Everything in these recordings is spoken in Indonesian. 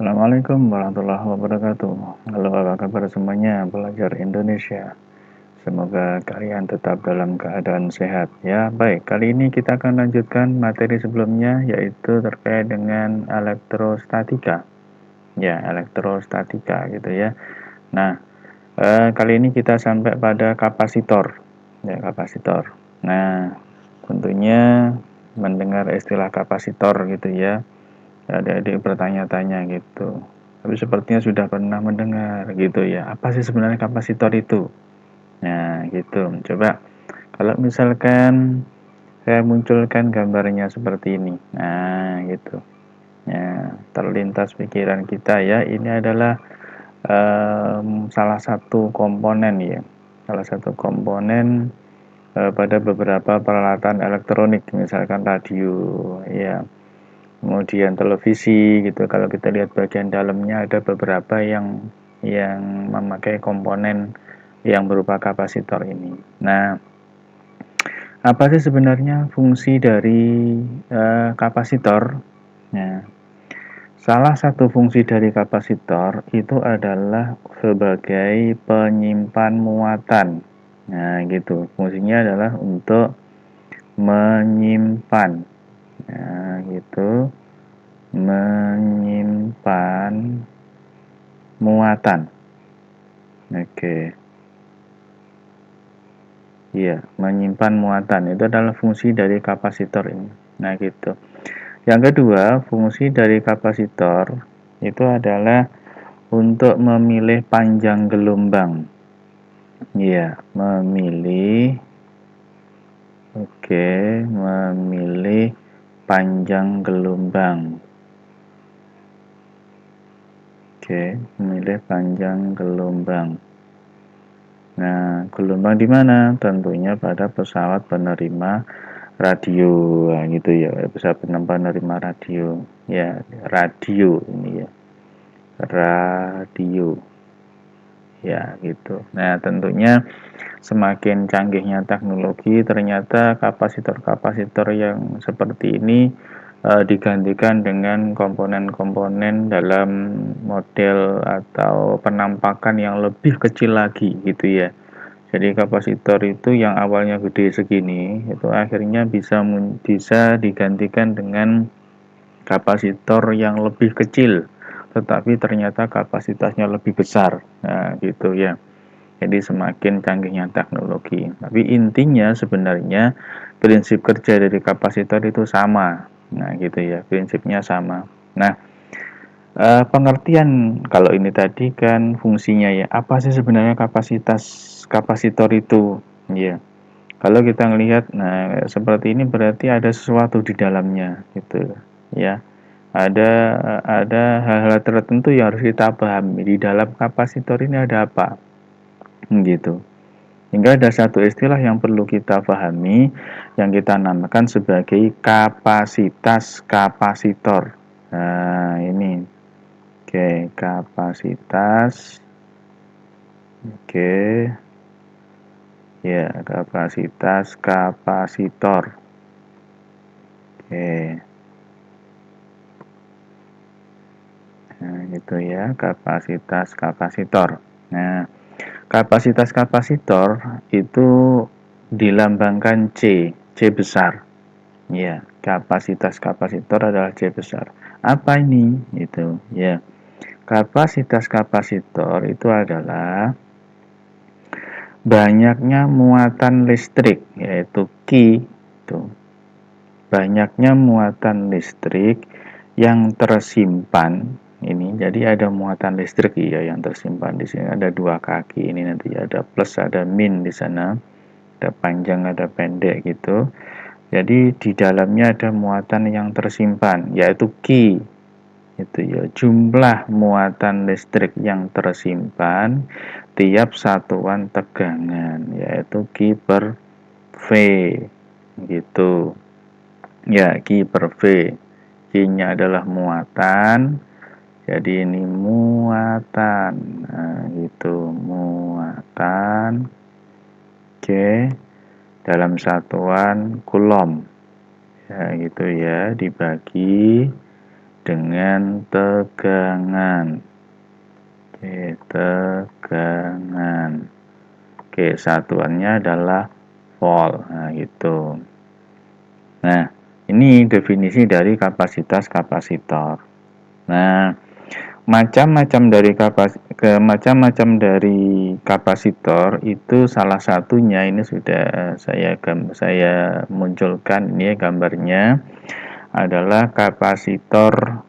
Assalamualaikum warahmatullahi wabarakatuh. Halo, apa kabar semuanya pelajar Indonesia? Semoga kalian tetap dalam keadaan sehat ya. Baik, kali ini kita akan lanjutkan materi sebelumnya, yaitu terkait dengan elektrostatika. Ya, elektrostatika gitu ya. Nah, kali ini kita sampai pada kapasitor. Ya, kapasitor. Nah, tentunya mendengar istilah kapasitor gitu ya, adik-adik bertanya-tanya gitu. Tapi sepertinya sudah pernah mendengar gitu ya. Apa sih sebenarnya kapasitor itu? Nah, gitu. Coba kalau misalkan saya munculkan gambarnya seperti ini. Nah, gitu. Ya, terlintas pikiran kita ya, ini adalah salah satu komponen ya. Salah satu komponen pada beberapa peralatan elektronik, misalkan radio ya, kemudian televisi gitu. Kalau kita lihat bagian dalamnya ada beberapa yang memakai komponen yang berupa kapasitor ini. Nah, apa sih sebenarnya fungsi dari kapasitor? Nah, salah satu fungsi dari kapasitor itu adalah sebagai penyimpan muatan. Nah, gitu. Fungsinya adalah untuk menyimpan. Nah, gitu. Menyimpan muatan. Oke. Iya, menyimpan muatan itu adalah fungsi dari kapasitor ini. Nah, gitu. Yang kedua, fungsi dari kapasitor itu adalah untuk memilih panjang gelombang. Iya, memilih. Oke, memilih panjang gelombang. Oke, memilih panjang gelombang. Nah, gelombang di mana? Tentunya pada pesawat penerima radio, nah, gitu ya. Pesawat penerima radio, ya, radio ini ya, radio, ya, gitu. Nah, tentunya semakin canggihnya teknologi, ternyata kapasitor-kapasitor yang seperti ini digantikan dengan komponen-komponen dalam model atau penampakan yang lebih kecil lagi gitu ya. Jadi kapasitor itu yang awalnya gede segini itu akhirnya bisa digantikan dengan kapasitor yang lebih kecil, tetapi ternyata kapasitasnya lebih besar. Nah, gitu ya. Jadi semakin canggihnya teknologi. Tapi intinya sebenarnya prinsip kerja dari kapasitor itu sama. Nah, gitu ya. Prinsipnya sama. Nah, pengertian kalau ini tadi kan fungsinya ya. Apa sih sebenarnya kapasitor itu? Ya. Kalau kita melihat, nah seperti ini berarti ada sesuatu di dalamnya, gitu ya. Ada hal-hal tertentu yang harus kita pahami di dalam kapasitor ini ada apa, gitu. Hingga ada satu istilah yang perlu kita pahami yang kita namakan sebagai kapasitas kapasitor. Nah, ini. Oke, kapasitas. Oke. Ya, kapasitas kapasitor. Oke. Nah, gitu ya, kapasitas kapasitor. Nah, kapasitas kapasitor itu dilambangkan C besar. Ya, kapasitas kapasitor adalah C besar. Apa ini? Itu, ya. Kapasitas kapasitor itu adalah banyaknya muatan listrik, yaitu Q, itu. Banyaknya muatan listrik yang tersimpan ini. Jadi ada muatan listrik ya yang tersimpan di sini, ada dua kaki ini, nanti ada plus ada min di sana, ada panjang ada pendek gitu. Jadi di dalamnya ada muatan yang tersimpan, yaitu Q. Itu ya, jumlah muatan listrik yang tersimpan tiap satuan tegangan, yaitu Q per V. Gitu. Ya, Q per V. Q-nya adalah muatan. Jadi ini muatan. Nah, gitu, muatan. Oke. Dalam satuan kulom. Ya, gitu ya, dibagi dengan tegangan. Oke, tegangan. Oke, satuannya adalah volt. Nah, gitu. Nah, ini definisi dari kapasitas kapasitor. Nah, macam-macam dari kapasitor itu salah satunya ini sudah saya munculkan ini gambarnya adalah kapasitor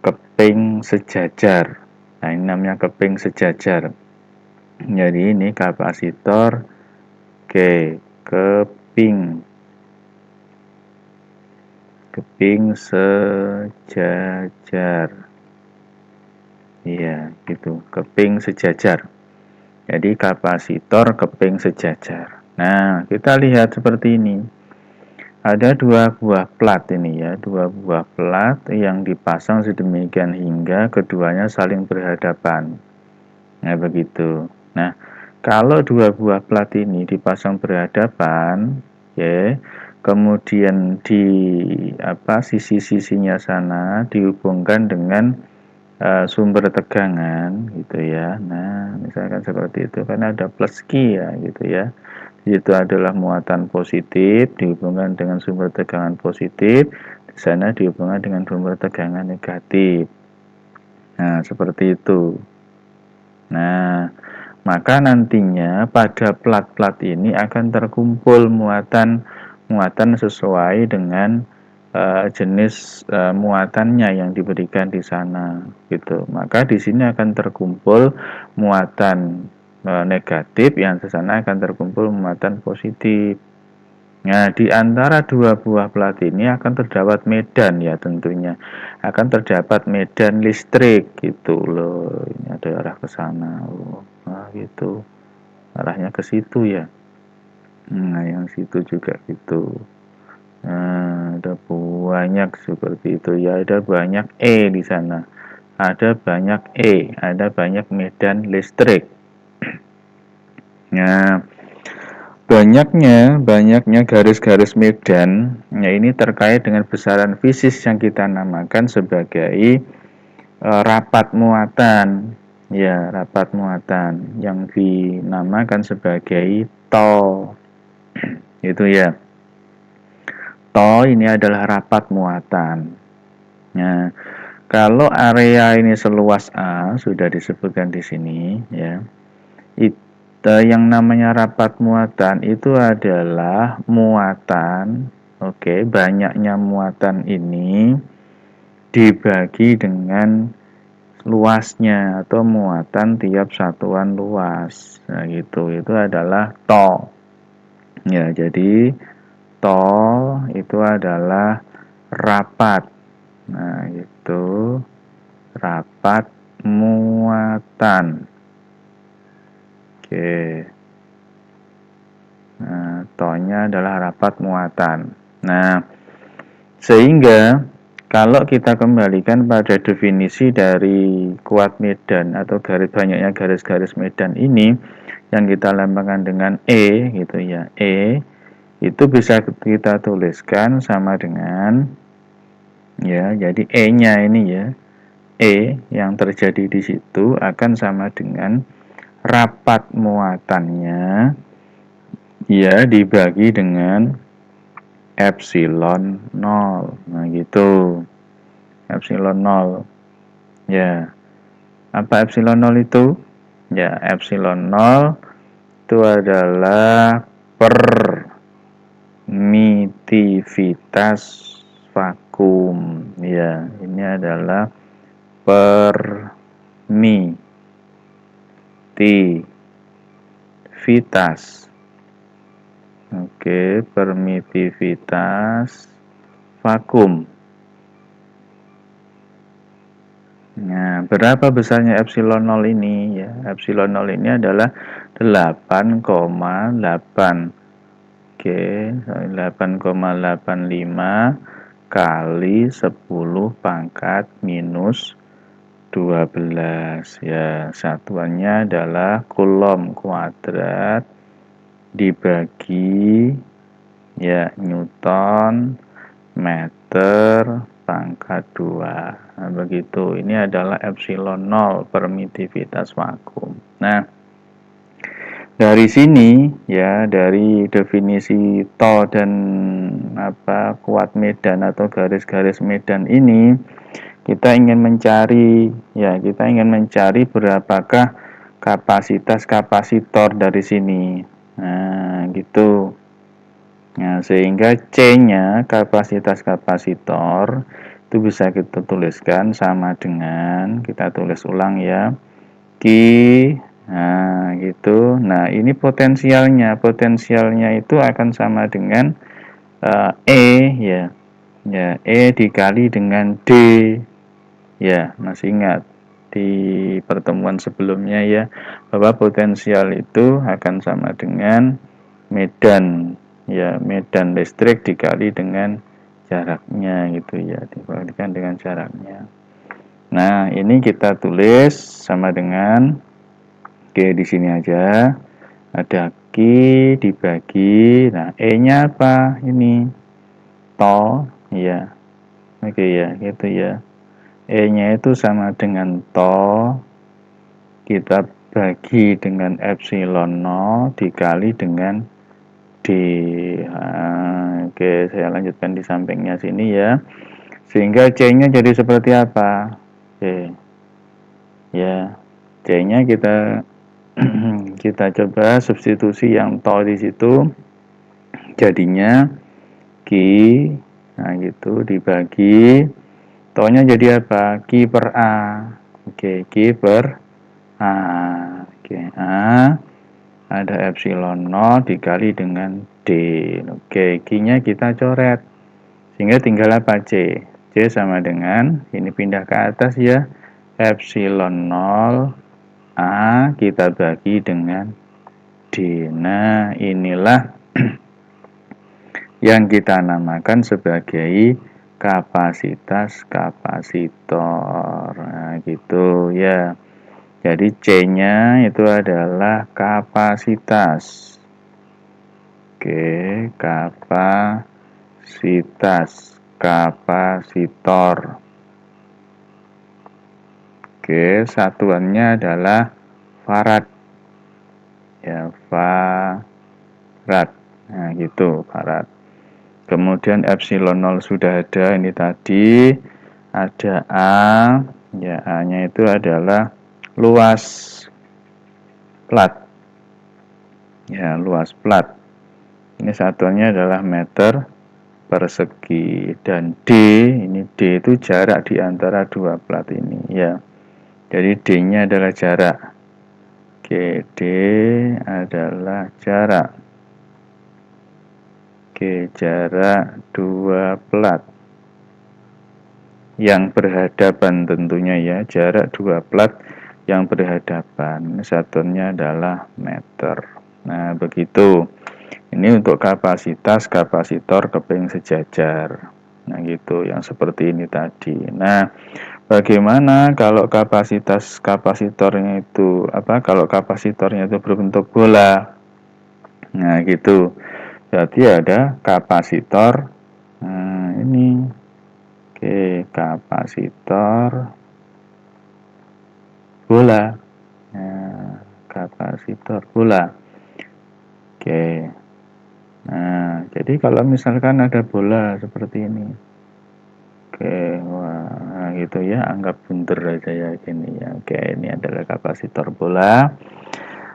keping sejajar. Nah, ini namanya keping sejajar. Jadi ini kapasitor keping sejajar. Iya, gitu, keping sejajar. Jadi kapasitor keping sejajar. Nah, kita lihat seperti ini. Ada dua buah plat ini ya, dua buah plat yang dipasang sedemikian hingga keduanya saling berhadapan. Nah, begitu. Nah, kalau dua buah plat ini dipasang berhadapan, ya, kemudian di sisi-sisinya sana dihubungkan dengan sumber tegangan gitu ya. Nah, misalkan seperti itu kan ada plus Q ya gitu ya. Itu adalah muatan positif dihubungkan dengan sumber tegangan positif, di sana dihubungkan dengan sumber tegangan negatif. Nah, seperti itu. Nah, maka nantinya pada plat-plat ini akan terkumpul muatan sesuai dengan jenis muatannya yang diberikan di sana gitu. Maka di sini akan terkumpul muatan negatif, yang di sana akan terkumpul muatan positif. Nah, di antara dua buah plat ini akan terdapat medan ya tentunya. Akan terdapat medan listrik gitu loh. Ini ada arah ke sana. Oh, nah gitu. Arahnya ke situ ya. Nah, yang situ juga gitu. Nah, ada banyak seperti itu ya, ada banyak E di sana. Ada banyak ada banyak medan listrik. Nah, banyaknya garis-garis medan, ya ini terkait dengan besaran fisis yang kita namakan sebagai rapat muatan. Ya, rapat muatan yang dinamakan sebagai TO. Itu ya. TO ini adalah rapat muatan. Nah, kalau area ini seluas A sudah disebutkan di sini ya. Yang namanya rapat muatan itu adalah muatan, banyaknya muatan ini dibagi dengan luasnya atau muatan tiap satuan luas. Nah, gitu. Itu adalah TO. Ya, jadi TO itu adalah rapat. Nah, itu rapat muatan. Oke. Nah, TO-nya adalah rapat muatan. Nah, sehingga kalau kita kembalikan pada definisi dari kuat medan atau banyaknya garis-garis medan ini yang kita lambangkan dengan E gitu ya. E itu bisa kita tuliskan sama dengan ya, jadi E-nya ini ya. E yang terjadi di situ akan sama dengan rapat muatannya ya dibagi dengan epsilon 0. Nah, gitu. Epsilon 0. Ya. Apa epsilon 0 itu? Ya, epsilon 0 itu adalah permitivitas vakum. Ya, ini adalah permitivitas. Permitivitas vakum. Nah, berapa besarnya epsilon 0 ini ya? Epsilon 0 ini adalah 8,8. 8,85 kali 10 pangkat minus 12 ya. Satuannya adalah kulom kuadrat dibagi ya newton meter pangkat 2. Nah, begitu. Ini adalah epsilon 0 permitivitas vakum. Nah, dari sini ya, dari definisi tol dan kuat medan atau garis-garis medan ini, kita ingin mencari berapakah kapasitas kapasitor dari sini. Nah, gitu. Nah, sehingga C-nya kapasitas kapasitor itu bisa kita tuliskan sama dengan, kita tulis ulang ya, Q. Nah, gitu. Nah, ini potensialnya. Potensialnya itu akan sama dengan E ya. Ya, E dikali dengan D. Ya, masih ingat di pertemuan sebelumnya ya, bahwa potensial itu akan sama dengan medan ya, medan listrik dikali dengan jaraknya gitu ya, dibandingkan dengan jaraknya. Nah, ini kita tulis sama dengan Q di sini aja. Ada Q dibagi, nah E-nya apa? Ini tol ya. Oke ya, gitu ya. E-nya itu sama dengan tol, kita bagi dengan epsilon 0 dikali dengan D. Nah, oke, saya lanjutkan di sampingnya sini ya. Sehingga C-nya jadi seperti apa? Oke. Ya, C-nya kita kita coba substitusi yang tol di situ. Jadinya Q, nah gitu, dibagi tolnya jadi apa? Q per A. Oke, Q per A. Oke, A ada epsilon 0 dikali dengan D. Oke, Q-nya kita coret. Sehingga tinggal apa? C. C sama dengan, ini pindah ke atas ya, epsilon 0 A kita bagi dengan D. Nah, inilah yang kita namakan sebagai kapasitas kapasitor. Nah, gitu ya. Jadi C-nya itu adalah kapasitas. Oke, kapasitas kapasitor. Oke, satuannya adalah farad. Ya, farad. Nah, gitu, farad. Kemudian epsilon 0 sudah ada, ini tadi ada A, ya A-nya itu adalah luas plat. Ya, luas plat. Ini satuannya adalah meter persegi, dan D, ini D itu jarak di antara dua plat ini ya. Jadi D-nya adalah jarak. Oke, D adalah jarak. Oke, jarak dua plat yang berhadapan tentunya ya, jarak dua plat yang berhadapan. Ini satuannya adalah meter. Nah, begitu. Ini untuk kapasitas kapasitor keping sejajar. Nah, gitu, yang seperti ini tadi. Nah, bagaimana kalau kapasitas kapasitornya itu kalau kapasitornya itu berbentuk bola? Nah, gitu. Berarti ada kapasitor. Nah, ini. Oke, kapasitor bola. Nah, kapasitor bola. Oke. Nah, jadi kalau misalkan ada bola seperti ini. Oke, wah, gitu ya, anggap bunter aja ya gini ya. Oke, ini adalah kapasitor bola.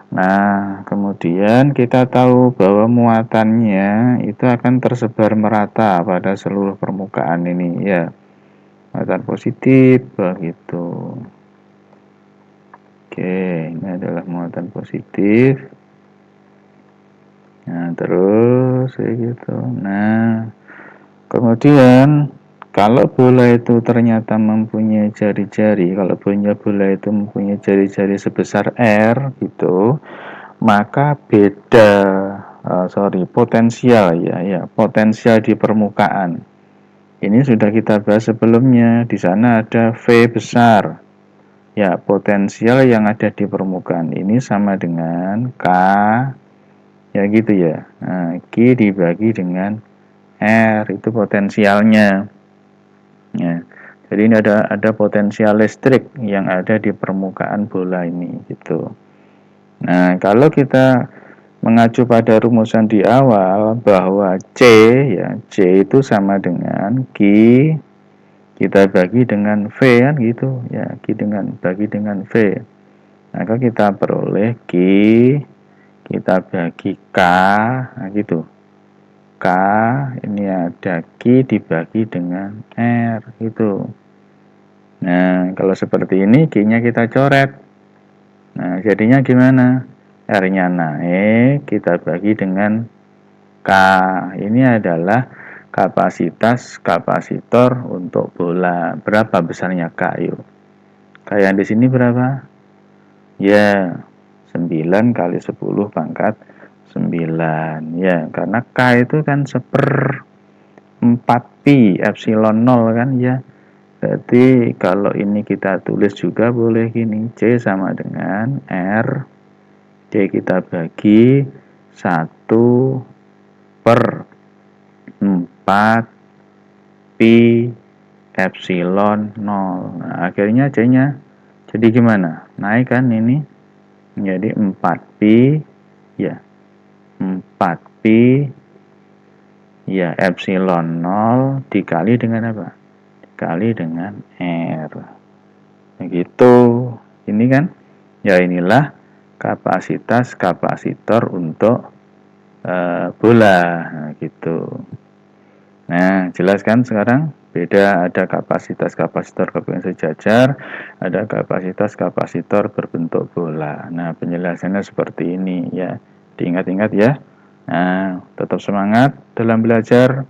Nah, kemudian kita tahu bahwa muatannya itu akan tersebar merata pada seluruh permukaan ini ya. Muatan positif begitu. Oke, ini adalah muatan positif. Nah, terus kayak gitu. Nah, kemudian kalau bola itu ternyata mempunyai jari-jari, kalau punya bola itu mempunyai jari-jari sebesar R gitu, maka beda potensial ya, potensial di permukaan. Ini sudah kita bahas sebelumnya. Di sana ada V besar. Ya, potensial yang ada di permukaan ini sama dengan K, ya gitu ya. Nah, Q dibagi dengan R, itu potensialnya. Ya. Jadi ini ada potensial listrik yang ada di permukaan bola ini gitu. Nah, kalau kita mengacu pada rumusan di awal bahwa C ya, C itu sama dengan Q kita bagi dengan V kan gitu ya, Q dengan bagi dengan V. Maka kita peroleh Q kita bagi K, nah gitu. K ini ada Q dibagi dengan R gitu. Nah, kalau seperti ini Q-nya kita coret. Nah, jadinya gimana? R-nya naik, kita bagi dengan K. Ini adalah kapasitas kapasitor untuk bola. Berapa besarnya K? Yuk. K yang di sini berapa? Ya, 9 kali 10 pangkat 9. Ya, karena K itu kan 1/4 pi epsilon 0 kan ya. Berarti kalau ini kita tulis juga boleh gini, C sama dengan R, C kita bagi 1/4 pi epsilon 0. Nah, akhirnya C-nya jadi gimana? Naik kan ini menjadi 4 pi ya. 4 pi ya epsilon 0 dikali dengan apa? Dikali dengan R. Begitu. Ini kan ya inilah kapasitas kapasitor untuk bola. Nah, gitu. Nah, jelas kan sekarang? Beda, ada kapasitas kapasitor kepengen sejajar, ada kapasitas kapasitor berbentuk bola. Nah, penjelasannya seperti ini ya. Diingat-ingat ya. Nah, tetap semangat dalam belajar.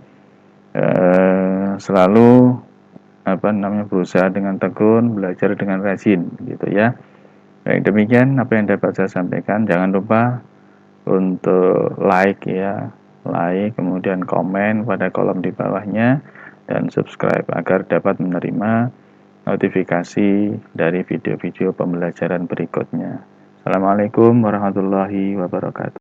Selalu berusaha dengan tekun, belajar dengan rajin gitu ya. Baik, demikian apa yang dapat saya sampaikan. Jangan lupa untuk like ya, like, kemudian komen pada kolom di bawahnya, dan subscribe agar dapat menerima notifikasi dari video-video pembelajaran berikutnya. Assalamualaikum warahmatullahi wabarakatuh.